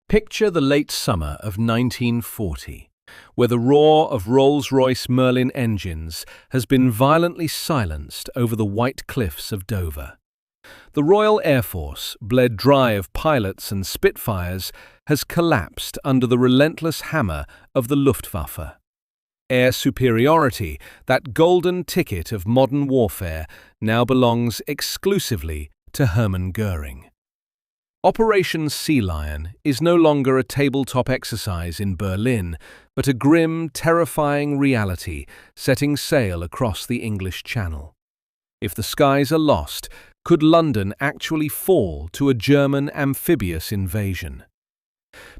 Picture the late summer of 1940, where the roar of Rolls-Royce Merlin engines has been violently silenced over the white cliffs of Dover. The Royal Air Force, bled dry of pilots and Spitfires, has collapsed under the relentless hammer of the Luftwaffe. Air superiority, that golden ticket of modern warfare, now belongs exclusively to Hermann Goering. Operation Sea Lion is no longer a tabletop exercise in Berlin, but a grim, terrifying reality setting sail across the English Channel. If the skies are lost, could London actually fall to a German amphibious invasion?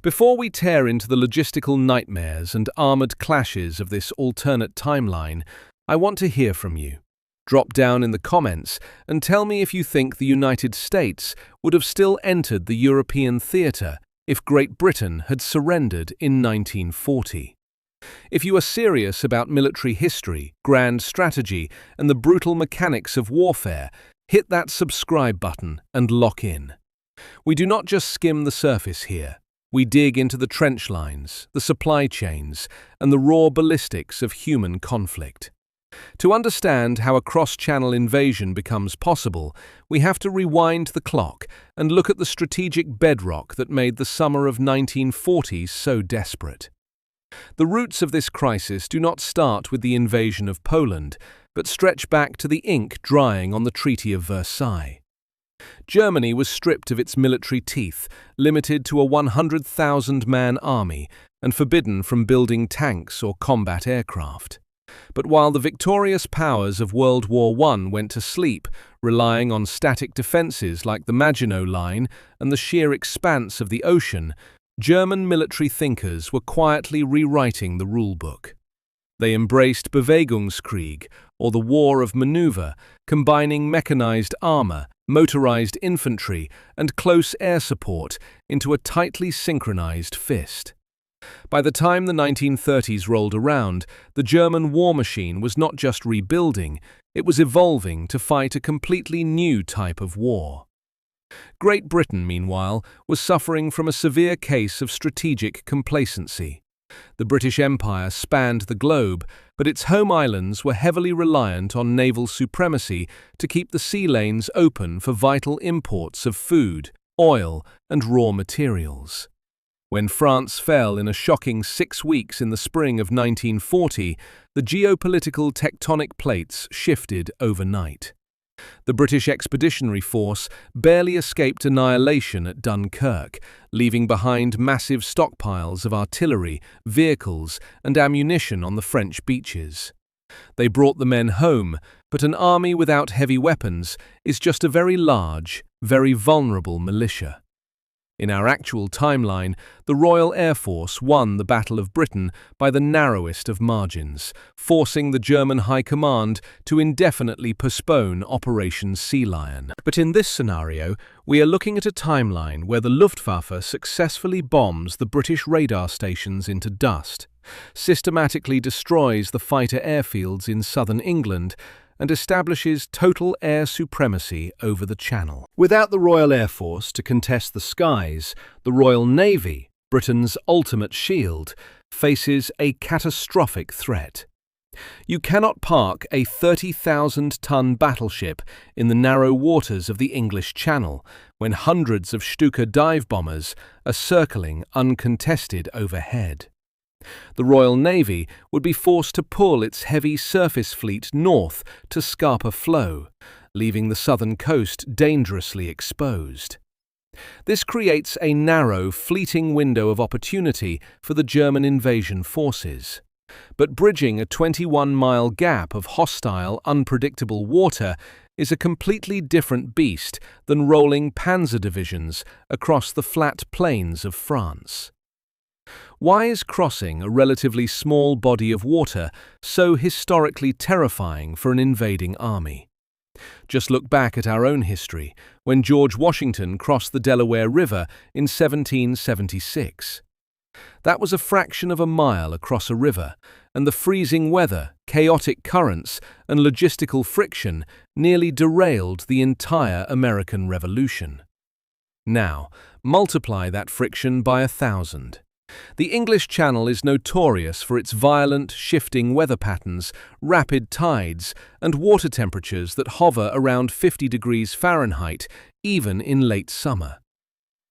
Before we tear into the logistical nightmares and armoured clashes of this alternate timeline, I want to hear from you. Drop down in the comments and tell me if you think the United States would have still entered the European theatre if Great Britain had surrendered in 1940. If you are serious about military history, grand strategy, and the brutal mechanics of warfare, hit that subscribe button and lock in. We do not just skim the surface here. We dig into the trench lines, the supply chains, and the raw ballistics of human conflict. To understand how a cross-channel invasion becomes possible, we have to rewind the clock and look at the strategic bedrock that made the summer of 1940 so desperate. The roots of this crisis do not start with the invasion of Poland, but stretch back to the ink drying on the Treaty of Versailles. Germany was stripped of its military teeth, limited to a 100,000-man army, and forbidden from building tanks or combat aircraft. But while the victorious powers of World War I went to sleep, relying on static defences like the Maginot Line and the sheer expanse of the ocean, German military thinkers were quietly rewriting the rulebook. They embraced Bewegungskrieg, or the War of Manoeuvre, combining mechanized armour, motorized infantry, and close air support into a tightly synchronized fist. By the time the 1930s rolled around, the German war machine was not just rebuilding, it was evolving to fight a completely new type of war. Great Britain, meanwhile, was suffering from a severe case of strategic complacency. The British Empire spanned the globe, but its home islands were heavily reliant on naval supremacy to keep the sea lanes open for vital imports of food, oil, and raw materials. When France fell in a shocking 6 weeks in the spring of 1940, the geopolitical tectonic plates shifted overnight. The British Expeditionary Force barely escaped annihilation at Dunkirk, leaving behind massive stockpiles of artillery, vehicles, and ammunition on the French beaches. They brought the men home, but an army without heavy weapons is just a very large, very vulnerable militia. In our actual timeline, the Royal Air Force won the Battle of Britain by the narrowest of margins, forcing the German High Command to indefinitely postpone Operation Sea Lion. But in this scenario, we are looking at a timeline where the Luftwaffe successfully bombs the British radar stations into dust, systematically destroys the fighter airfields in southern England, and establishes total air supremacy over the Channel. Without the Royal Air Force to contest the skies, the Royal Navy, Britain's ultimate shield, faces a catastrophic threat. You cannot park a 30,000-ton battleship in the narrow waters of the English Channel when hundreds of Stuka dive bombers are circling uncontested overhead. The Royal Navy would be forced to pull its heavy surface fleet north to Scapa Flow, leaving the southern coast dangerously exposed. This creates a narrow, fleeting window of opportunity for the German invasion forces. But bridging a 21-mile gap of hostile, unpredictable water is a completely different beast than rolling panzer divisions across the flat plains of France. Why is crossing a relatively small body of water so historically terrifying for an invading army? Just look back at our own history, when George Washington crossed the Delaware River in 1776. That was a fraction of a mile across a river, and the freezing weather, chaotic currents, and logistical friction nearly derailed the entire American Revolution. Now, multiply that friction by 1,000. The English Channel is notorious for its violent, shifting weather patterns, rapid tides, and water temperatures that hover around 50 degrees Fahrenheit, even in late summer.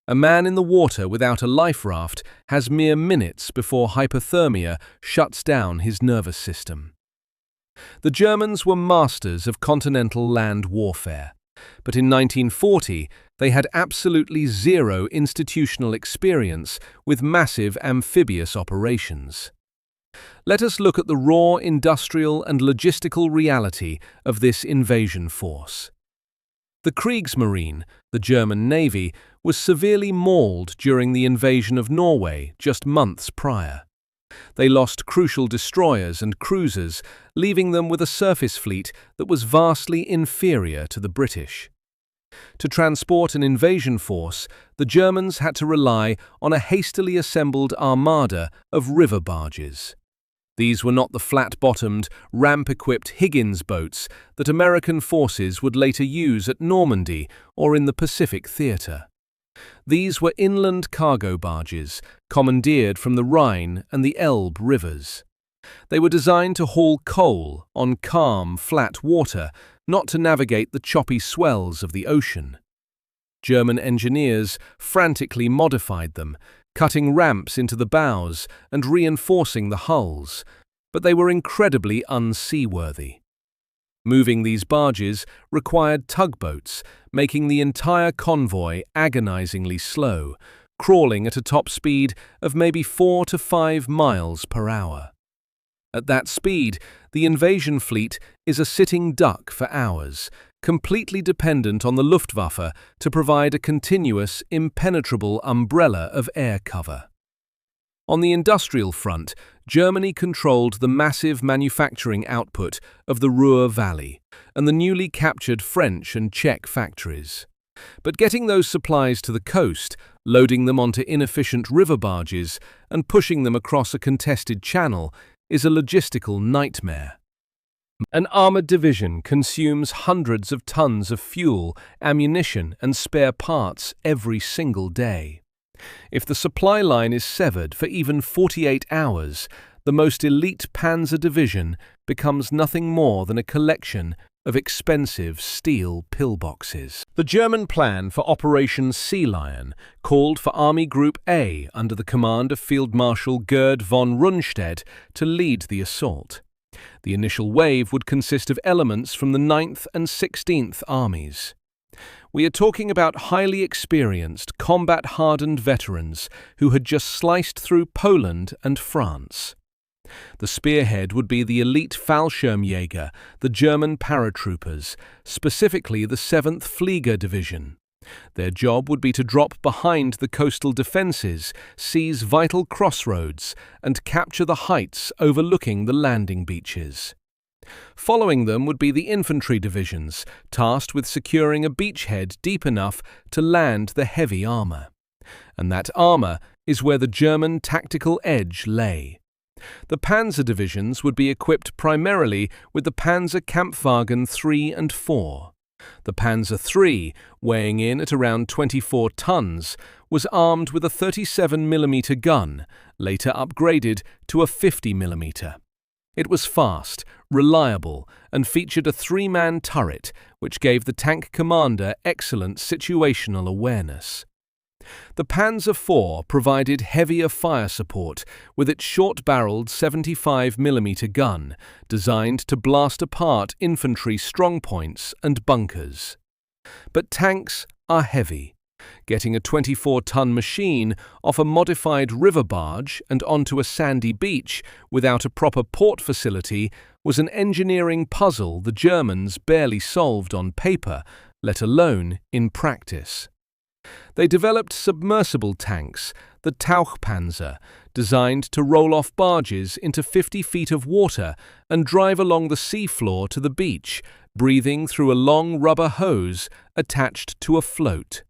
A man in the water without a life raft has mere minutes before hypothermia shuts down his nervous system. The Germans were masters of continental land warfare, but in 1940 they had absolutely zero institutional experience with massive amphibious operations. Let us look at the raw industrial and logistical reality of this invasion force. The Kriegsmarine, the German Navy, was severely mauled during the invasion of Norway just months prior. They lost crucial destroyers and cruisers, leaving them with a surface fleet that was vastly inferior to the British. To transport an invasion force, the Germans had to rely on a hastily assembled armada of river barges. These were not the flat-bottomed, ramp-equipped Higgins boats that American forces would later use at Normandy or in the Pacific Theater. These were inland cargo barges, commandeered from the Rhine and the Elbe rivers. They were designed to haul coal on calm, flat water, not to navigate the choppy swells of the ocean. German engineers frantically modified them, cutting ramps into the bows and reinforcing the hulls, but they were incredibly unseaworthy. Moving these barges required tugboats, making the entire convoy agonizingly slow, crawling at a top speed of maybe 4 to 5 miles per hour. At that speed, the invasion fleet is a sitting duck for hours, completely dependent on the Luftwaffe to provide a continuous, impenetrable umbrella of air cover. On the industrial front, Germany controlled the massive manufacturing output of the Ruhr Valley and the newly captured French and Czech factories. But getting those supplies to the coast, loading them onto inefficient river barges, and pushing them across a contested channel is a logistical nightmare. An armored division consumes hundreds of tons of fuel, ammunition, and spare parts every single day. If the supply line is severed for even 48 hours, the most elite panzer division becomes nothing more than a collection of expensive steel pillboxes. The German plan for Operation Sea Lion called for Army Group A under the command of Field Marshal Gerd von Rundstedt to lead the assault. The initial wave would consist of elements from the 9th and 16th Armies. We are talking about highly experienced, combat-hardened veterans who had just sliced through Poland and France. The spearhead would be the elite Fallschirmjaeger, the German paratroopers, specifically the 7th Flieger Division. Their job would be to drop behind the coastal defences, seize vital crossroads, and capture the heights overlooking the landing beaches. Following them would be the infantry divisions, tasked with securing a beachhead deep enough to land the heavy armour. And that armour is where the German tactical edge lay. The panzer divisions would be equipped primarily with the Panzer Kampfwagen 3 and 4. The Panzer III, weighing in at around 24 tons, was armed with a 37mm gun, later upgraded to a 50mm. It was fast, reliable, and featured a 3-man turret, which gave the tank commander excellent situational awareness. The Panzer IV provided heavier fire support with its short-barreled 75mm gun, designed to blast apart infantry strongpoints and bunkers. But tanks are heavy. Getting a 24-ton machine off a modified river barge and onto a sandy beach without a proper port facility was an engineering puzzle the Germans barely solved on paper, let alone in practice. They developed submersible tanks, the Tauchpanzer, designed to roll off barges into 50 feet of water and drive along the seafloor to the beach, breathing through a long rubber hose attached to a float.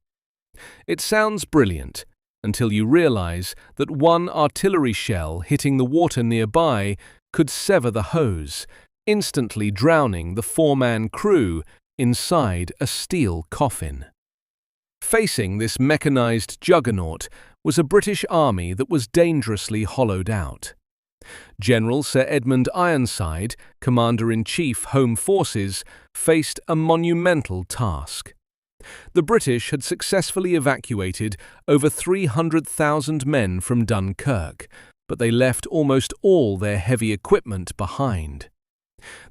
It sounds brilliant, until you realize that one artillery shell hitting the water nearby could sever the hose, instantly drowning the 4-man crew inside a steel coffin. Facing this mechanized juggernaut was a British army that was dangerously hollowed out. General Sir Edmund Ironside, Commander-in-Chief Home Forces, faced a monumental task. The British had successfully evacuated over 300,000 men from Dunkirk, but they left almost all their heavy equipment behind.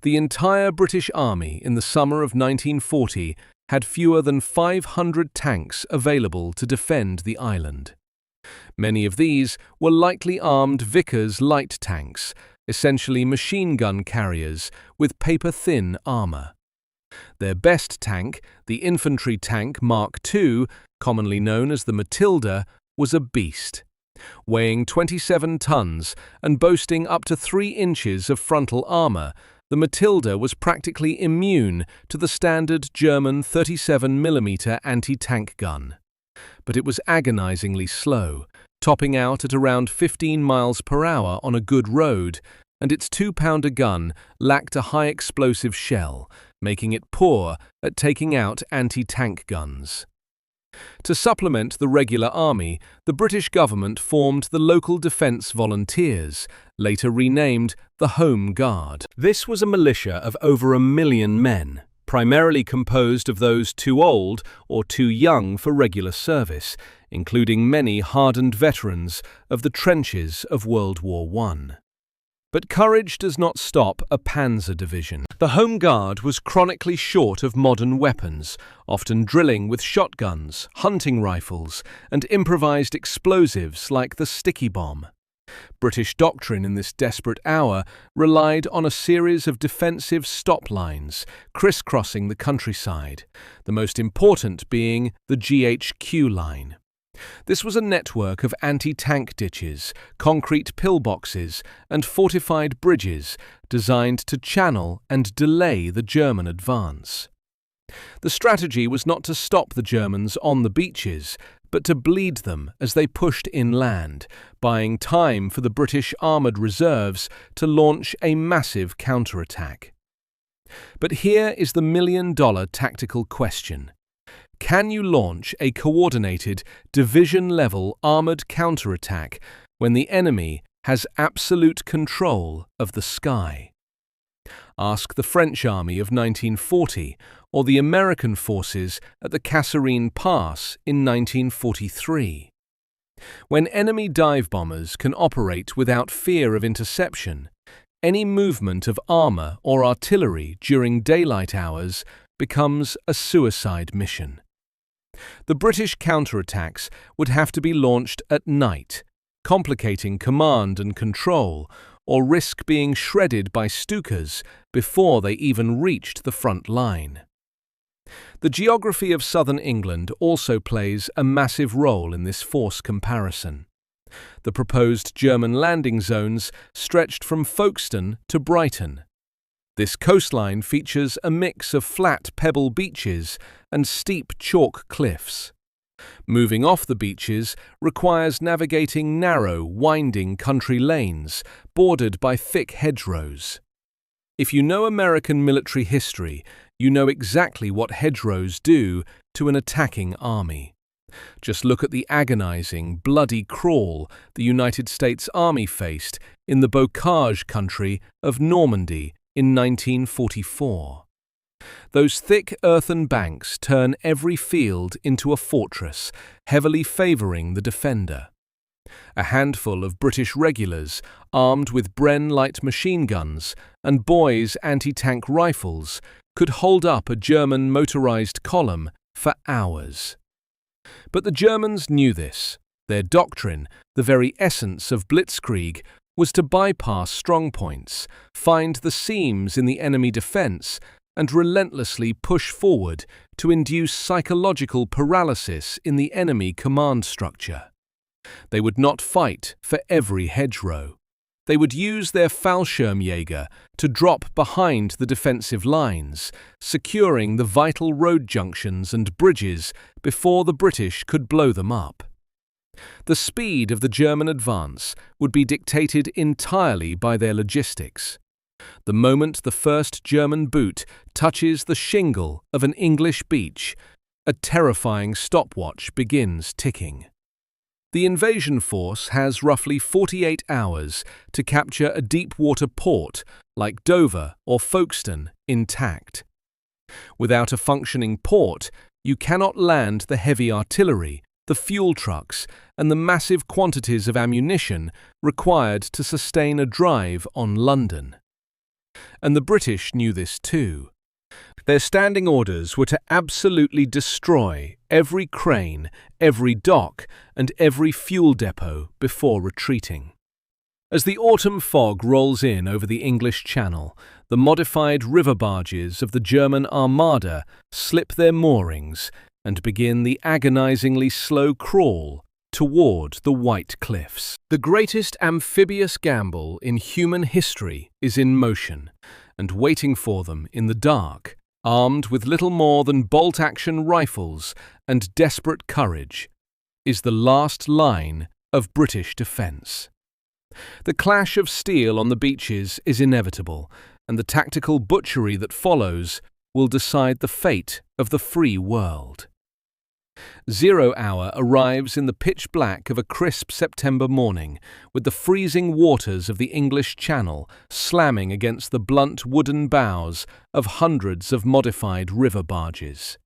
The entire British Army in the summer of 1940 had fewer than 500 tanks available to defend the island. Many of these were lightly armed Vickers light tanks, essentially machine gun carriers with paper-thin armor. Their best tank, the infantry tank Mark II, commonly known as the Matilda, was a beast. Weighing 27 tons and boasting up to 3 inches of frontal armor, the Matilda was practically immune to the standard German 37mm anti-tank gun. But it was agonizingly slow, topping out at around 15 miles per hour on a good road, and its 2-pounder gun lacked a high-explosive shell, making it poor at taking out anti-tank guns. To supplement the regular army, the British government formed the Local Defence Volunteers, later renamed the Home Guard. This was a militia of over 1 million men, primarily composed of those too old or too young for regular service, including many hardened veterans of the trenches of World War I. But courage does not stop a panzer division. The Home Guard was chronically short of modern weapons, often drilling with shotguns, hunting rifles, and improvised explosives like the sticky bomb. British doctrine in this desperate hour relied on a series of defensive stop lines crisscrossing the countryside, the most important being the GHQ Line. This was a network of anti-tank ditches, concrete pillboxes, and fortified bridges designed to channel and delay the German advance. The strategy was not to stop the Germans on the beaches, but to bleed them as they pushed inland, buying time for the British armoured reserves to launch a massive counterattack. But here is the million-dollar tactical question. Can you launch a coordinated, division-level armoured counterattack when the enemy has absolute control of the sky? Ask the French Army of 1940 or the American forces at the Kasserine Pass in 1943. When enemy dive bombers can operate without fear of interception, any movement of armour or artillery during daylight hours becomes a suicide mission. The British counterattacks would have to be launched at night, complicating command and control, or risk being shredded by Stukas before they even reached the front line. The geography of southern England also plays a massive role in this force comparison. The proposed German landing zones stretched from Folkestone to Brighton. This coastline features a mix of flat pebble beaches and steep chalk cliffs. Moving off the beaches requires navigating narrow, winding country lanes bordered by thick hedgerows. If you know American military history, you know exactly what hedgerows do to an attacking army. Just look at the agonizing, bloody crawl the United States Army faced in the bocage country of Normandy in 1944. Those thick earthen banks turn every field into a fortress, heavily favouring the defender. A handful of British regulars, armed with Bren light machine guns and Boy's anti-tank rifles, could hold up a German motorised column for hours. But the Germans knew this. Their doctrine, the very essence of blitzkrieg, was to bypass strong points, find the seams in the enemy defence, and relentlessly push forward to induce psychological paralysis in the enemy command structure. They would not fight for every hedgerow. They would use their Fallschirmjaeger to drop behind the defensive lines, securing the vital road junctions and bridges before the British could blow them up. The speed of the German advance would be dictated entirely by their logistics. The moment the first German boot touches the shingle of an English beach, a terrifying stopwatch begins ticking. The invasion force has roughly 48 hours to capture a deep-water port like Dover or Folkestone intact. Without a functioning port, you cannot land the heavy artillery, the fuel trucks, and the massive quantities of ammunition required to sustain a drive on London. And the British knew this too. Their standing orders were to absolutely destroy every crane, every dock, and every fuel depot before retreating. As the autumn fog rolls in over the English Channel, the modified river barges of the German Armada slip their moorings and begin the agonizingly slow crawl toward the White Cliffs. The greatest amphibious gamble in human history is in motion, and waiting for them in the dark, armed with little more than bolt-action rifles and desperate courage, is the last line of British defence. The clash of steel on the beaches is inevitable, and the tactical butchery that follows will decide the fate of the free world. 0 hour arrives in the pitch black of a crisp September morning, with the freezing waters of the English Channel slamming against the blunt wooden bows of hundreds of modified river barges.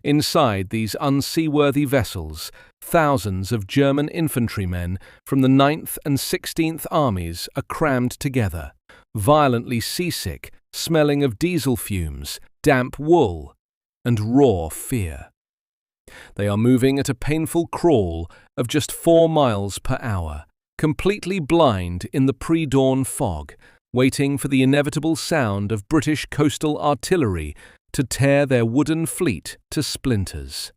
Inside these unseaworthy vessels, thousands of German infantrymen from the 9th and 16th Armies are crammed together, violently seasick, smelling of diesel fumes, damp wool, and raw fear. They are moving at a painful crawl of just 4 miles per hour, completely blind in the pre-dawn fog, waiting for the inevitable sound of British coastal artillery to tear their wooden fleet to splinters.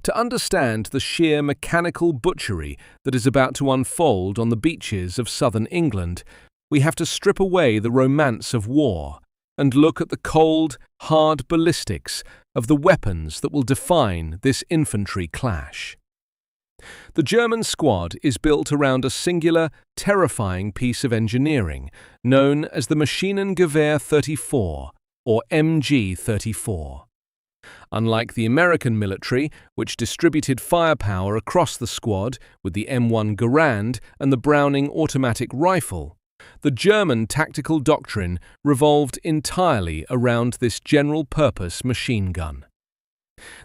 To understand the sheer mechanical butchery that is about to unfold on the beaches of southern England, we have to strip away the romance of war and look at the cold, hard ballistics of the weapons that will define this infantry clash. The German squad is built around a singular, terrifying piece of engineering known as the Maschinengewehr 34, or MG-34. Unlike the American military, which distributed firepower across the squad with the M1 Garand and the Browning automatic rifle, the German tactical doctrine revolved entirely around this general-purpose machine gun.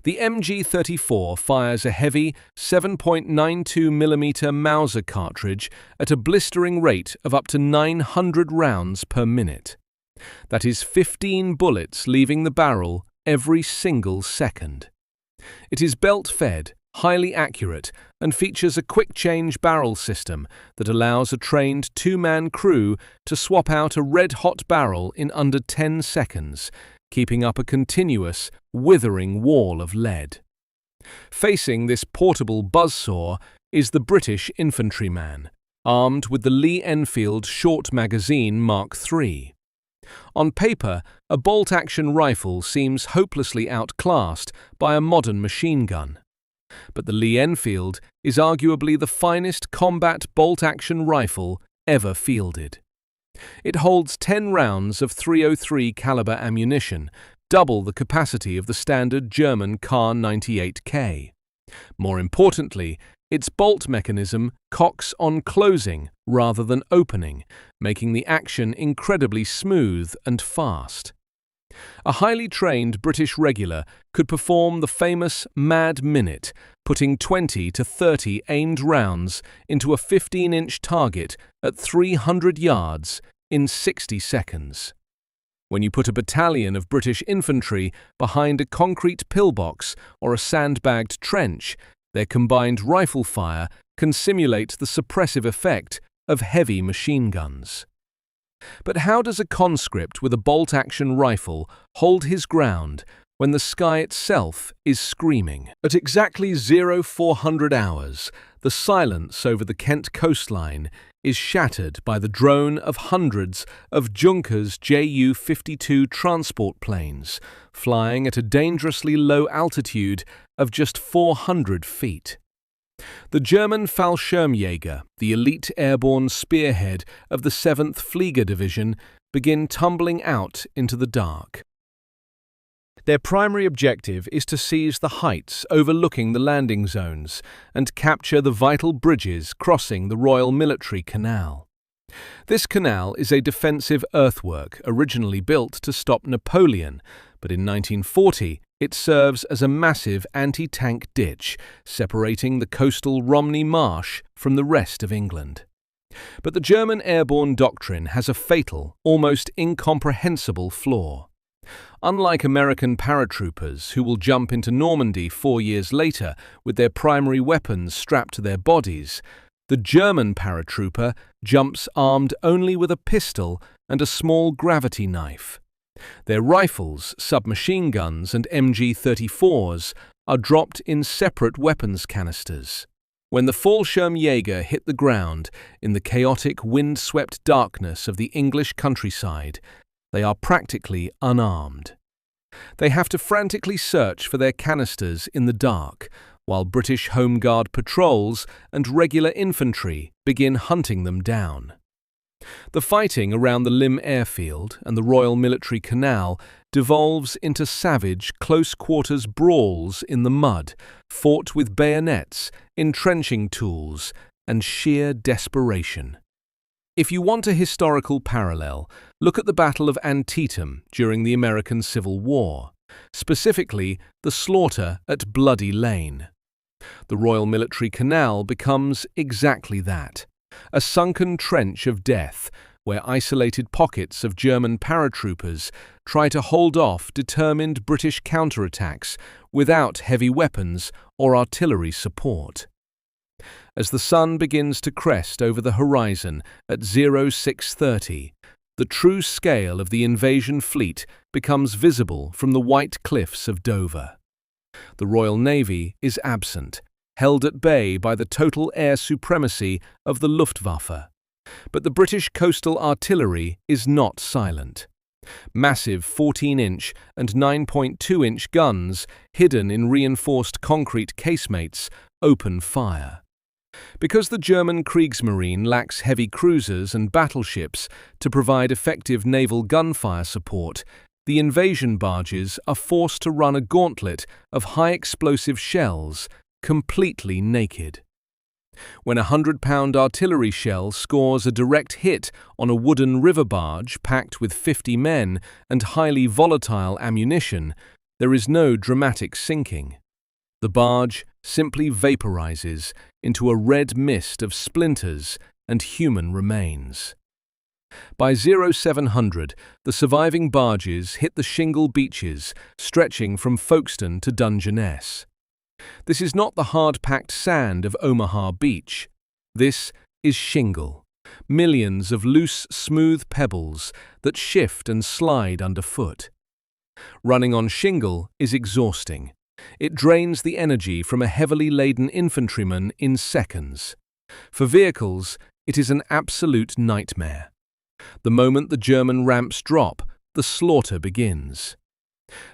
The MG-34 fires a heavy 7.92mm Mauser cartridge at a blistering rate of up to 900 rounds per minute. That is 15 bullets leaving the barrel every single second. It is belt-fed, highly accurate, and features a quick-change barrel system that allows a trained 2-man crew to swap out a red-hot barrel in under 10 seconds, keeping up a continuous, withering wall of lead. Facing this portable buzzsaw is the British infantryman, armed with the Lee-Enfield short magazine Mark III. On paper, a bolt-action rifle seems hopelessly outclassed by a modern machine gun. But the Lee-Enfield is arguably the finest combat bolt-action rifle ever fielded. It holds 10 rounds of .303 caliber ammunition, double the capacity of the standard German Kar 98K. More importantly, its bolt mechanism cocks on closing rather than opening, making the action incredibly smooth and fast. A highly trained British regular could perform the famous Mad Minute, putting 20 to 30 aimed rounds into a 15-inch target at 300 yards in 60 seconds. When you put a battalion of British infantry behind a concrete pillbox or a sandbagged trench, their combined rifle fire can simulate the suppressive effect of heavy machine guns. But how does a conscript with a bolt-action rifle hold his ground when the sky itself is screaming? At exactly 0400 hours, the silence over the Kent coastline is shattered by the drone of hundreds of Junkers Ju-52 transport planes flying at a dangerously low altitude of just 400 feet. The German Fallschirmjaeger, the elite airborne spearhead of the 7th Flieger Division, begin tumbling out into the dark. Their primary objective is to seize the heights overlooking the landing zones and capture the vital bridges crossing the Royal Military Canal. This canal is a defensive earthwork originally built to stop Napoleon, but in 1940 it serves as a massive anti-tank ditch separating the coastal Romney Marsh from the rest of England. But the German airborne doctrine has a fatal, almost incomprehensible flaw. Unlike American paratroopers, who will jump into Normandy 4 years later with their primary weapons strapped to their bodies, the German paratrooper jumps armed only with a pistol and a small gravity knife. Their rifles, submachine guns and MG-34s are dropped in separate weapons canisters. When the Fallschirmjaeger hit the ground in the chaotic, wind-swept darkness of the English countryside, they are practically unarmed. They have to frantically search for their canisters in the dark, while British Home Guard patrols and regular infantry begin hunting them down. The fighting around the Lymm airfield and the Royal Military Canal devolves into savage, close-quarters brawls in the mud, fought with bayonets, entrenching tools, and sheer desperation. If you want a historical parallel, look at the Battle of Antietam during the American Civil War, specifically the slaughter at Bloody Lane. The Royal Military Canal becomes exactly that, a sunken trench of death where isolated pockets of German paratroopers try to hold off determined British counterattacks without heavy weapons or artillery support. As the sun begins to crest over the horizon at 0630, the true scale of the invasion fleet becomes visible from the white cliffs of Dover. The Royal Navy is absent, held at bay by the total air supremacy of the Luftwaffe. But the British coastal artillery is not silent. Massive 14-inch and 9.2-inch guns, hidden in reinforced concrete casemates, open fire. Because the German Kriegsmarine lacks heavy cruisers and battleships to provide effective naval gunfire support, the invasion barges are forced to run a gauntlet of high-explosive shells, completely naked. When a 100-pound artillery shell scores a direct hit on a wooden river barge packed with 50 men and highly volatile ammunition, there is no dramatic sinking. The barge simply vaporizes into a red mist of splinters and human remains. By 0700, the surviving barges hit the shingle beaches stretching from Folkestone to Dungeness. This is not the hard-packed sand of Omaha Beach. This is shingle, millions of loose, smooth pebbles that shift and slide underfoot. Running on shingle is exhausting. It drains the energy from a heavily laden infantryman in seconds. For vehicles, it is an absolute nightmare. The moment the German ramps drop, the slaughter begins.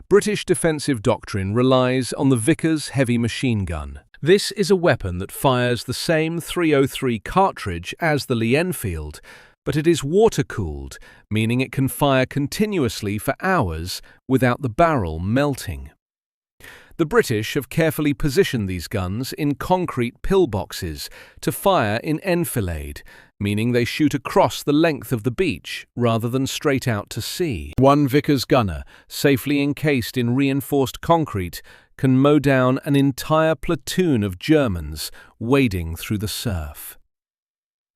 British defensive doctrine relies on the Vickers heavy machine gun. This is a weapon that fires the same .303 cartridge as the Lee-Enfield, but it is water-cooled, meaning it can fire continuously for hours without the barrel melting. The British have carefully positioned these guns in concrete pillboxes to fire in enfilade, meaning they shoot across the length of the beach rather than straight out to sea. One Vickers gunner, safely encased in reinforced concrete, can mow down an entire platoon of Germans wading through the surf.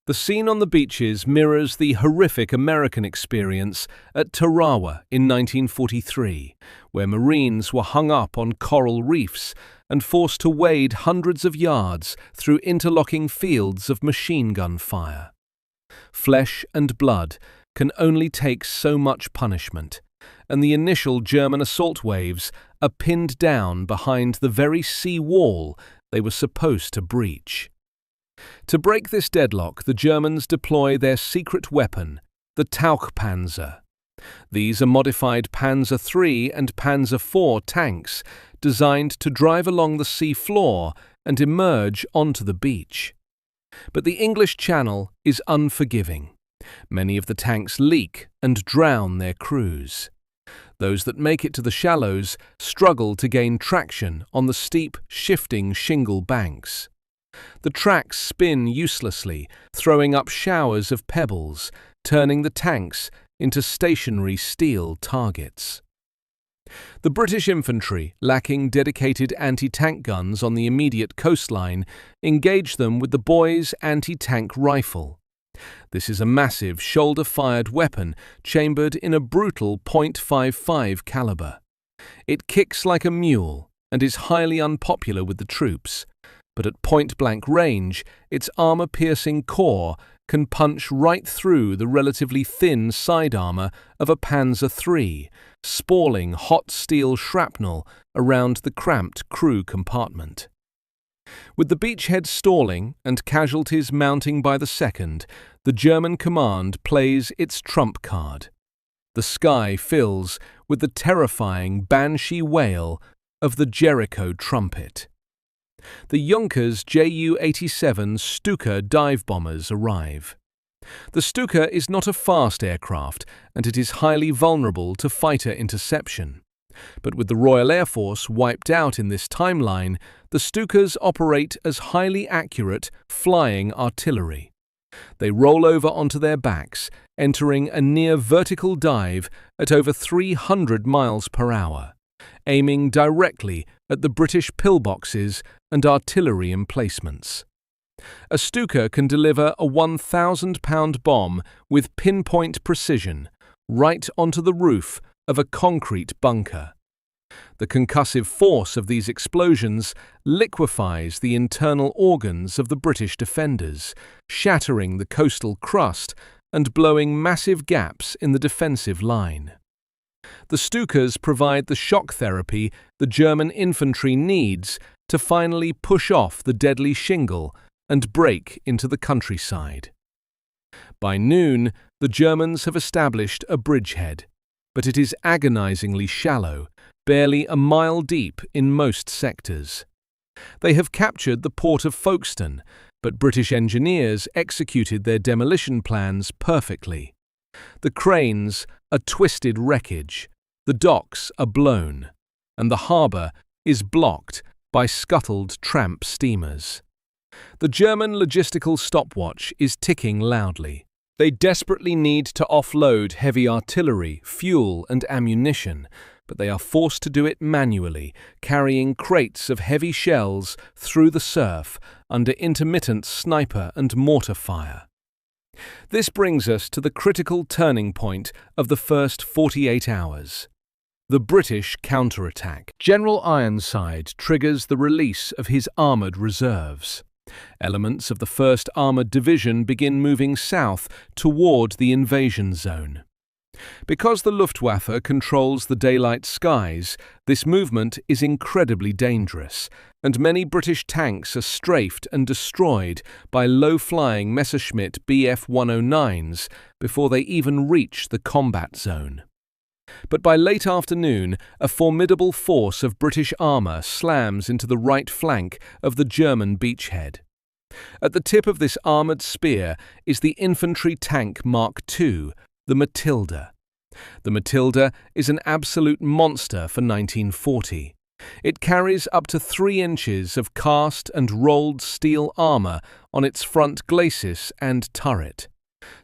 The scene on the beaches mirrors the horrific American experience at Tarawa in 1943, where Marines were hung up on coral reefs and forced to wade hundreds of yards through interlocking fields of machine gun fire. Flesh and blood can only take so much punishment, and the initial German assault waves are pinned down behind the very sea wall they were supposed to breach. To break this deadlock, the Germans deploy their secret weapon, the Tauchpanzer. These are modified Panzer III and Panzer IV tanks designed to drive along the sea floor and emerge onto the beach. But the English Channel is unforgiving. Many of the tanks leak and drown their crews. Those that make it to the shallows struggle to gain traction on the steep, shifting shingle banks. The tracks spin uselessly, throwing up showers of pebbles, turning the tanks into stationary steel targets. The British infantry, lacking dedicated anti-tank guns on the immediate coastline, engage them with the Boy's anti-tank rifle. This is a massive shoulder-fired weapon chambered in a brutal .55 caliber. It kicks like a mule and is highly unpopular with the troops, but at point-blank range, its armor-piercing core can punch right through the relatively thin side armor of a Panzer III, spalling hot steel shrapnel around the cramped crew compartment. With the beachhead stalling and casualties mounting by the second, the German command plays its trump card. The sky fills with the terrifying banshee wail of the Jericho trumpet. The Junkers Ju-87 Stuka dive bombers arrive. The Stuka is not a fast aircraft, and it is highly vulnerable to fighter interception. But with the Royal Air Force wiped out in this timeline, the Stukas operate as highly accurate flying artillery. They roll over onto their backs, entering a near-vertical dive at over 300 miles per hour, aiming directly at the British pillboxes and artillery emplacements. A Stuka can deliver a 1,000-pound bomb with pinpoint precision right onto the roof of a concrete bunker. The concussive force of these explosions liquefies the internal organs of the British defenders, shattering the coastal crust and blowing massive gaps in the defensive line. The Stukas provide the shock therapy the German infantry needs to finally push off the deadly shingle and break into the countryside. By noon, the Germans have established a bridgehead, but it is agonizingly shallow, barely a mile deep in most sectors. They have captured the port of Folkestone, but British engineers executed their demolition plans perfectly. The cranes are twisted wreckage, the docks are blown, and the harbour is blocked by scuttled tramp steamers. The German logistical stopwatch is ticking loudly. They desperately need to offload heavy artillery, fuel and ammunition, but they are forced to do it manually, carrying crates of heavy shells through the surf under intermittent sniper and mortar fire. This brings us to the critical turning point of the first 48 hours. The British counterattack. General Ironside triggers the release of his armoured reserves. Elements of the 1st Armoured Division begin moving south toward the invasion zone. Because the Luftwaffe controls the daylight skies, this movement is incredibly dangerous, and many British tanks are strafed and destroyed by low-flying Messerschmitt Bf-109s before they even reach the combat zone. But by late afternoon, a formidable force of British armour slams into the right flank of the German beachhead. At the tip of this armoured spear is the infantry tank Mark II, the Matilda. The Matilda is an absolute monster for 1940. It carries up to 3 inches of cast and rolled steel armour on its front glacis and turret.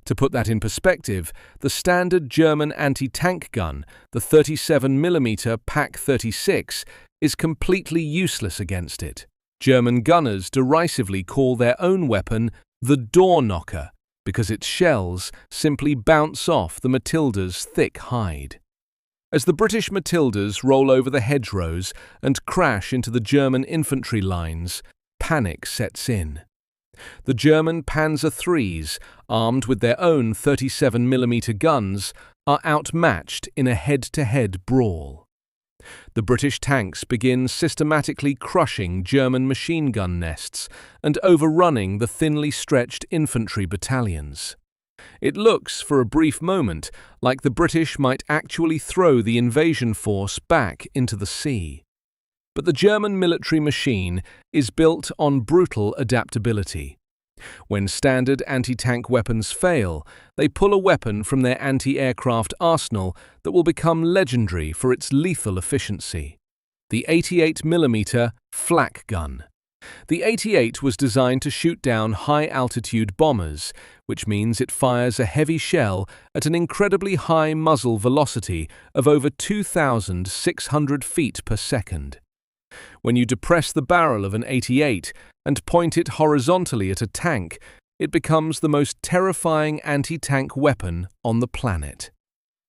To put that in perspective, the standard German anti-tank gun, the 37mm PaK-36, is completely useless against it. German gunners derisively call their own weapon the door knocker, because its shells simply bounce off the Matilda's thick hide. As the British Matildas roll over the hedgerows and crash into the German infantry lines, panic sets in. The German Panzer IIIs, armed with their own 37mm guns, are outmatched in a head-to-head brawl. The British tanks begin systematically crushing German machine gun nests and overrunning the thinly stretched infantry battalions. It looks, for a brief moment, like the British might actually throw the invasion force back into the sea. But the German military machine is built on brutal adaptability. When standard anti-tank weapons fail, they pull a weapon from their anti-aircraft arsenal that will become legendary for its lethal efficiency: the 88mm Flak gun. The 88 was designed to shoot down high-altitude bombers, which means it fires a heavy shell at an incredibly high muzzle velocity of over 2,600 feet per second. When you depress the barrel of an 88 and point it horizontally at a tank, it becomes the most terrifying anti-tank weapon on the planet.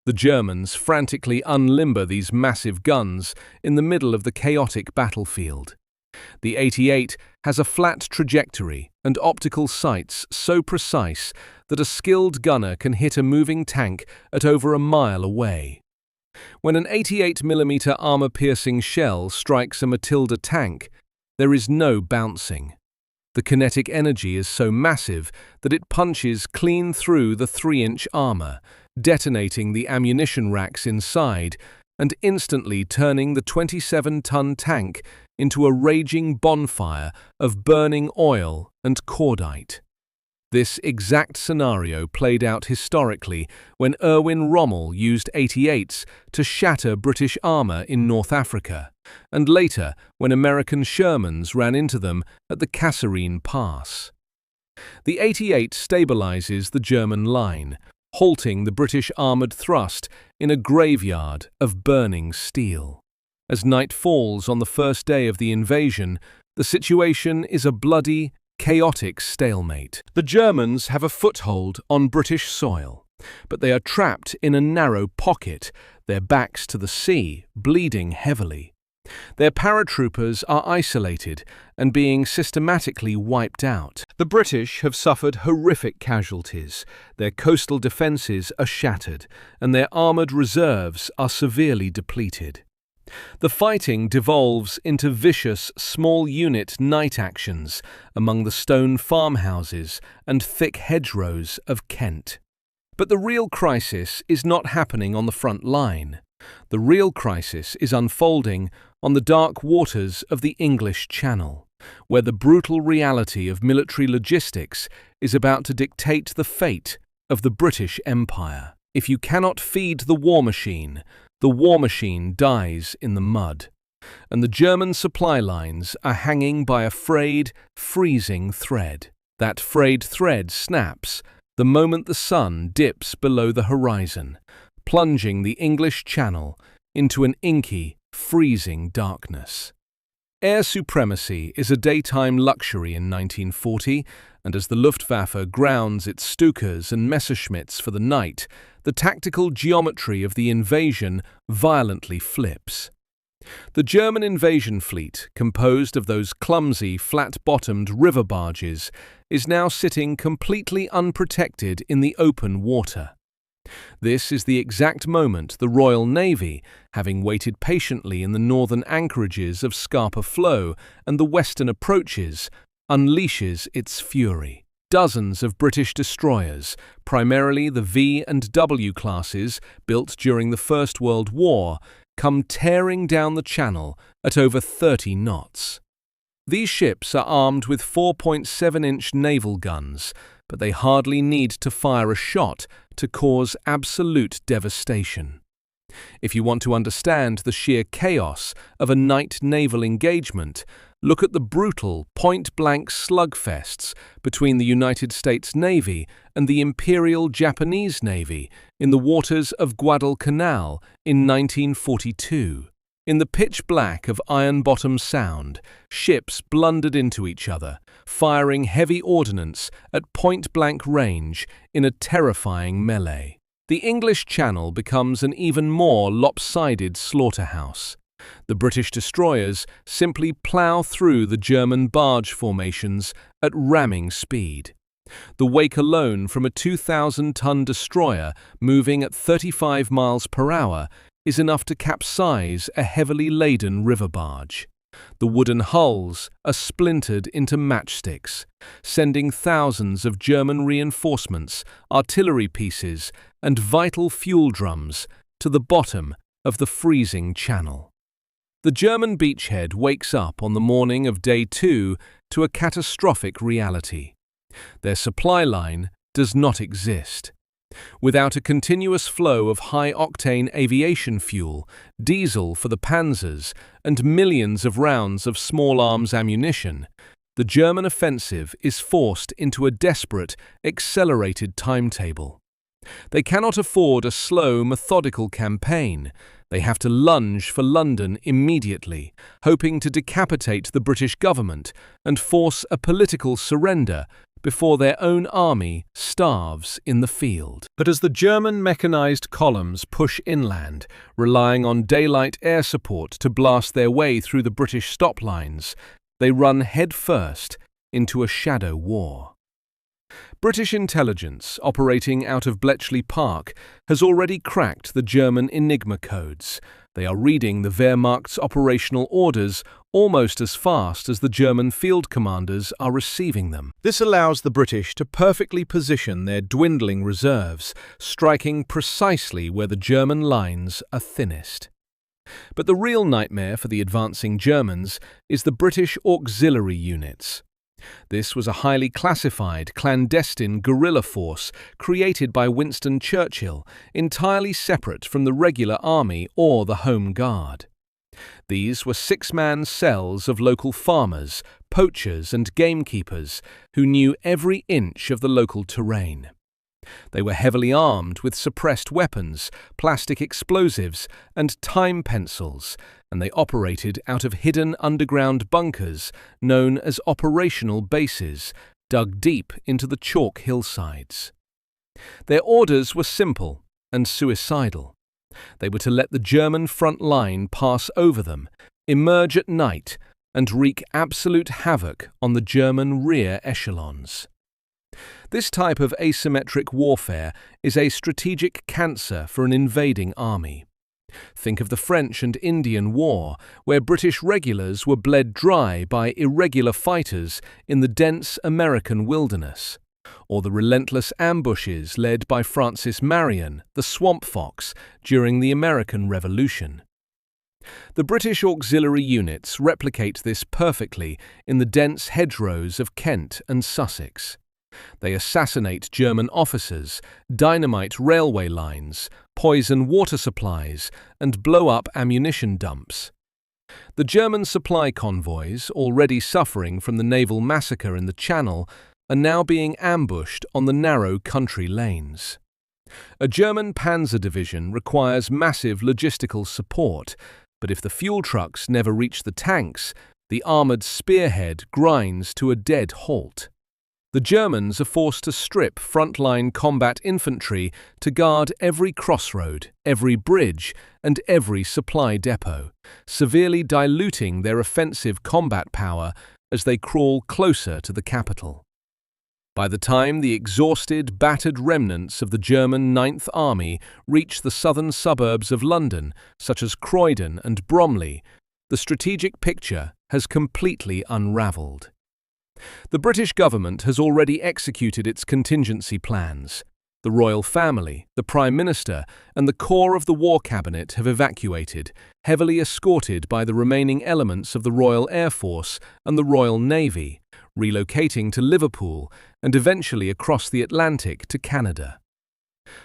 The Germans frantically unlimber these massive guns in the middle of the chaotic battlefield. The 88 has a flat trajectory and optical sights so precise that a skilled gunner can hit a moving tank at over a mile away. When an 88mm armor-piercing shell strikes a Matilda tank, there is no bouncing. The kinetic energy is so massive that it punches clean through the 3-inch armor, detonating the ammunition racks inside and instantly turning the 27-ton tank into a raging bonfire of burning oil and cordite. This exact scenario played out historically when Erwin Rommel used 88s to shatter British armor in North Africa, and later when American Shermans ran into them at the Kasserine Pass. The 88 stabilizes the German line, halting the British armoured thrust in a graveyard of burning steel. As night falls on the first day of the invasion, the situation is a bloody, chaotic stalemate. The Germans have a foothold on British soil, but they are trapped in a narrow pocket, their backs to the sea, bleeding heavily. Their paratroopers are isolated and being systematically wiped out. The British have suffered horrific casualties, their coastal defences are shattered, and their armoured reserves are severely depleted. The fighting devolves into vicious small-unit night actions among the stone farmhouses and thick hedgerows of Kent. But the real crisis is not happening on the front line. The real crisis is unfolding on the dark waters of the English Channel, where the brutal reality of military logistics is about to dictate the fate of the British Empire. If you cannot feed the war machine dies in the mud, and the German supply lines are hanging by a frayed, freezing thread. That frayed thread snaps the moment the sun dips below the horizon, plunging the English Channel into an inky, freezing darkness. Air supremacy is a daytime luxury in 1940, and as the Luftwaffe grounds its Stukas and Messerschmitts for the night, the tactical geometry of the invasion violently flips. The German invasion fleet, composed of those clumsy, flat-bottomed river barges, is now sitting completely unprotected in the open water. This is the exact moment the Royal Navy, having waited patiently in the northern anchorages of Scapa Flow and the western approaches, unleashes its fury. Dozens of British destroyers, primarily the V and W classes built during the First World War, come tearing down the channel at over 30 knots. These ships are armed with 4.7-inch naval guns, but they hardly need to fire a shot to cause absolute devastation. If you want to understand the sheer chaos of a night naval engagement, look at the brutal, point-blank slugfests between the United States Navy and the Imperial Japanese Navy in the waters of Guadalcanal in 1942. In the pitch black of Iron Bottom Sound, ships blundered into each other, firing heavy ordnance at point-blank range in a terrifying melee. The English Channel becomes an even more lopsided slaughterhouse. The British destroyers simply plough through the German barge formations at ramming speed. The wake alone from a 2,000-ton destroyer moving at 35 miles per hour is enough to capsize a heavily laden river barge. The wooden hulls are splintered into matchsticks, sending thousands of German reinforcements, artillery pieces, and vital fuel drums to the bottom of the freezing channel. The German beachhead wakes up on the morning of day 2 to a catastrophic reality. Their supply line does not exist. Without a continuous flow of high-octane aviation fuel, diesel for the panzers, and millions of rounds of small arms ammunition, the German offensive is forced into a desperate, accelerated timetable. They cannot afford a slow, methodical campaign. They have to lunge for London immediately, hoping to decapitate the British government and force a political surrender before their own army starves in the field. But as the German mechanized columns push inland, relying on daylight air support to blast their way through the British stop lines, they run headfirst into a shadow war. British intelligence, operating out of Bletchley Park, has already cracked the German Enigma codes. They are reading the Wehrmacht's operational orders almost as fast as the German field commanders are receiving them. This allows the British to perfectly position their dwindling reserves, striking precisely where the German lines are thinnest. But the real nightmare for the advancing Germans is the British auxiliary units. This was a highly classified, clandestine guerrilla force created by Winston Churchill, entirely separate from the regular army or the Home Guard. These were six-man cells of local farmers, poachers and gamekeepers who knew every inch of the local terrain. They were heavily armed with suppressed weapons, plastic explosives, and time pencils, and they operated out of hidden underground bunkers known as operational bases, dug deep into the chalk hillsides. Their orders were simple and suicidal. They were to let the German front line pass over them, emerge at night, and wreak absolute havoc on the German rear echelons. This type of asymmetric warfare is a strategic cancer for an invading army. Think of the French and Indian War, where British regulars were bled dry by irregular fighters in the dense American wilderness, or the relentless ambushes led by Francis Marion, the Swamp Fox, during the American Revolution. The British auxiliary units replicate this perfectly in the dense hedgerows of Kent and Sussex. They assassinate German officers, dynamite railway lines, poison water supplies, and blow up ammunition dumps. The German supply convoys, already suffering from the naval massacre in the Channel, are now being ambushed on the narrow country lanes. A German panzer division requires massive logistical support, but if the fuel trucks never reach the tanks, the armoured spearhead grinds to a dead halt. The Germans are forced to strip frontline combat infantry to guard every crossroad, every bridge, and every supply depot, severely diluting their offensive combat power as they crawl closer to the capital. By the time the exhausted, battered remnants of the German Ninth Army reach the southern suburbs of London, such as Croydon and Bromley, the strategic picture has completely unravelled. The British government has already executed its contingency plans. The royal family, the Prime Minister, and the core of the War Cabinet have evacuated, heavily escorted by the remaining elements of the Royal Air Force and the Royal Navy, relocating to Liverpool and eventually across the Atlantic to Canada.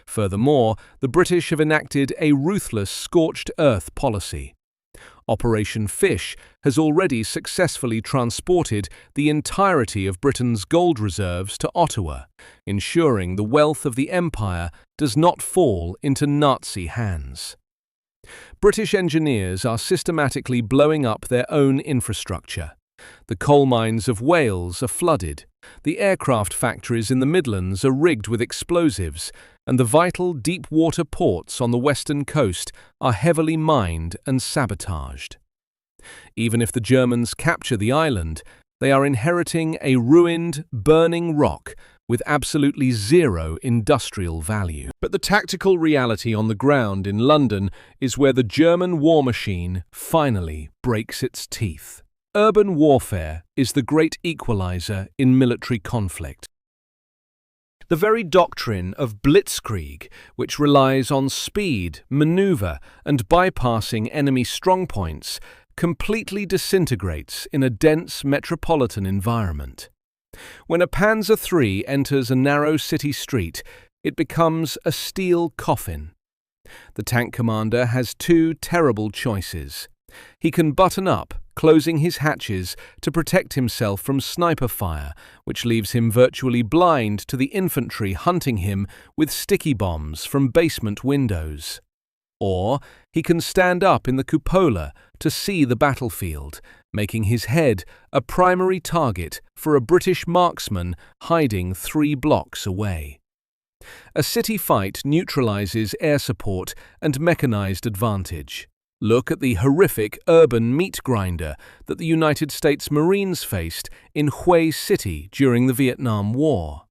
Furthermore, the British have enacted a ruthless scorched earth policy. Operation Fish has already successfully transported the entirety of Britain's gold reserves to Ottawa, ensuring the wealth of the empire does not fall into Nazi hands. British engineers are systematically blowing up their own infrastructure. The coal mines of Wales are flooded, the aircraft factories in the Midlands are rigged with explosives, and the vital deep-water ports on the western coast are heavily mined and sabotaged. Even if the Germans capture the island, they are inheriting a ruined, burning rock with absolutely zero industrial value. But the tactical reality on the ground in London is where the German war machine finally breaks its teeth. Urban warfare is the great equalizer in military conflict. The very doctrine of blitzkrieg, which relies on speed, maneuver, and bypassing enemy strongpoints, completely disintegrates in a dense metropolitan environment. When a Panzer III enters a narrow city street, it becomes a steel coffin. The tank commander has two terrible choices. He can button up, closing his hatches to protect himself from sniper fire, which leaves him virtually blind to the infantry hunting him with sticky bombs from basement windows. Or he can stand up in the cupola to see the battlefield, making his head a primary target for a British marksman hiding 3 blocks away. A city fight neutralizes air support and mechanized advantage. Look at the horrific urban meat grinder that the United States Marines faced in Hue City during the Vietnam War,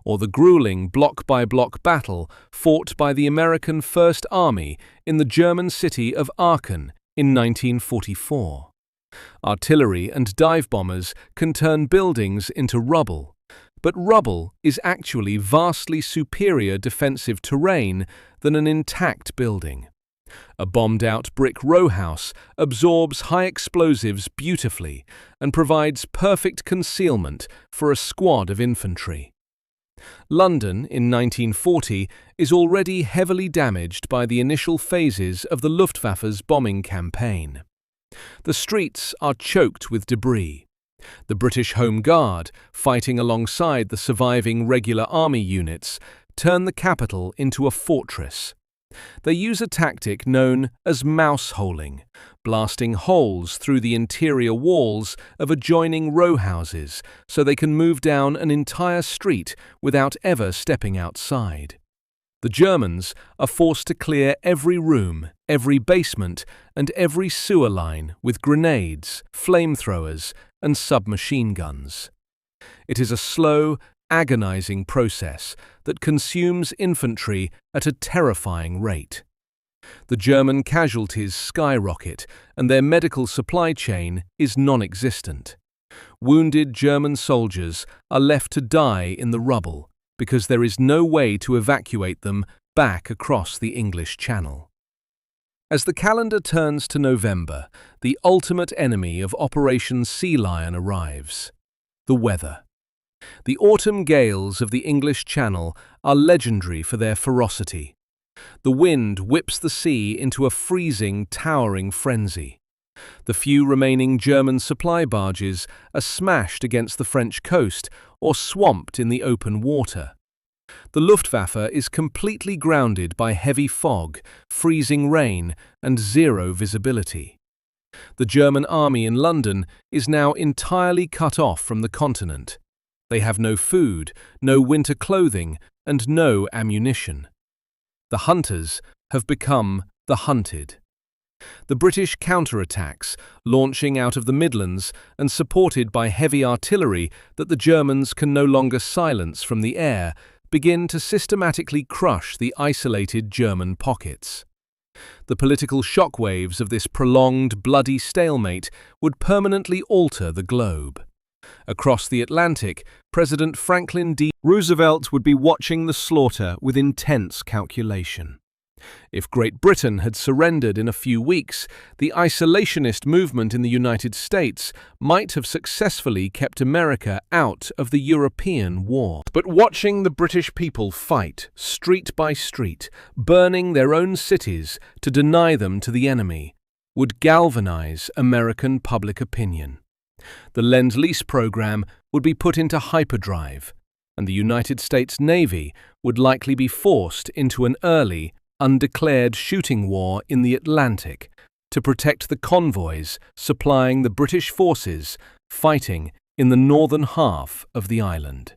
or the grueling block-by-block battle fought by the American First Army in the German city of Aachen in 1944. Artillery and dive bombers can turn buildings into rubble, but rubble is actually vastly superior defensive terrain than an intact building. A bombed-out brick row house absorbs high explosives beautifully and provides perfect concealment for a squad of infantry. London in 1940 is already heavily damaged by the initial phases of the Luftwaffe's bombing campaign. The streets are choked with debris. The British Home Guard, fighting alongside the surviving regular army units, turn the capital into a fortress. They use a tactic known as mouse-holing, blasting holes through the interior walls of adjoining row houses so they can move down an entire street without ever stepping outside. The Germans are forced to clear every room, every basement, and every sewer line with grenades, flamethrowers, and submachine guns. It is a slow, agonizing process that consumes infantry at a terrifying rate. The German casualties skyrocket, and their medical supply chain is non-existent. Wounded German soldiers are left to die in the rubble because there is no way to evacuate them back across the English Channel. As the calendar turns to November, the ultimate enemy of Operation Sea Lion arrives: the weather. The autumn gales of the English Channel are legendary for their ferocity. The wind whips the sea into a freezing, towering frenzy. The few remaining German supply barges are smashed against the French coast or swamped in the open water. The Luftwaffe is completely grounded by heavy fog, freezing rain, and zero visibility. The German army in London is now entirely cut off from the continent. They have no food, no winter clothing, and no ammunition. The hunters have become the hunted. The British counterattacks, launching out of the Midlands and supported by heavy artillery that the Germans can no longer silence from the air, begin to systematically crush the isolated German pockets. The political shockwaves of this prolonged, bloody stalemate would permanently alter the globe. Across the Atlantic, President Franklin D. Roosevelt would be watching the slaughter with intense calculation. If Great Britain had surrendered in a few weeks, the isolationist movement in the United States might have successfully kept America out of the European war. But watching the British people fight, street by street, burning their own cities to deny them to the enemy, would galvanize American public opinion. The Lend-Lease program would be put into hyperdrive, and the United States Navy would likely be forced into an early, undeclared shooting war in the Atlantic to protect the convoys supplying the British forces fighting in the northern half of the island.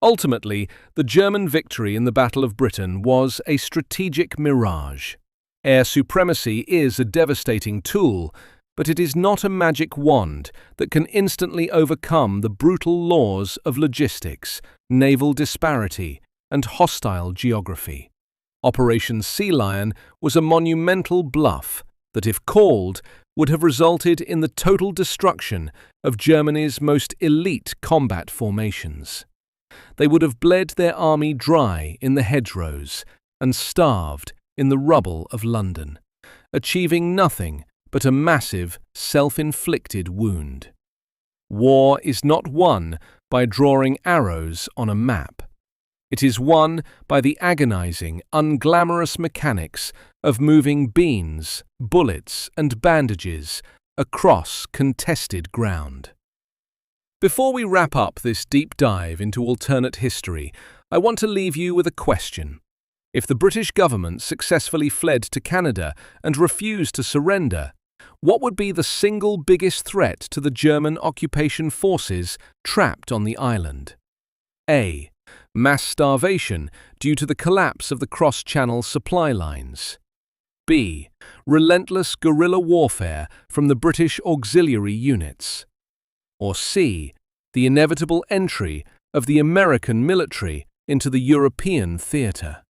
Ultimately, the German victory in the Battle of Britain was a strategic mirage. Air supremacy is a devastating tool, but it is not a magic wand that can instantly overcome the brutal laws of logistics, naval disparity, and hostile geography. Operation Sea Lion was a monumental bluff that, if called, would have resulted in the total destruction of Germany's most elite combat formations. They would have bled their army dry in the hedgerows and starved in the rubble of London, achieving nothing but a massive, self-inflicted wound. War is not won by drawing arrows on a map. It is won by the agonizing, unglamorous mechanics of moving beans, bullets, and bandages across contested ground. Before we wrap up this deep dive into alternate history, I want to leave you with a question. If the British government successfully fled to Canada and refused to surrender, what would be the single biggest threat to the German occupation forces trapped on the island? A. Mass starvation due to the collapse of the cross-channel supply lines. B. Relentless guerrilla warfare from the British auxiliary units. Or C. The inevitable entry of the American military into the European theatre.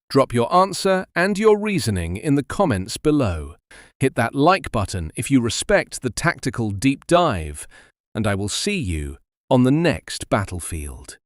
Drop your answer and your reasoning in the comments below. Hit that like button if you respect the tactical deep dive, and I will see you on the next battlefield.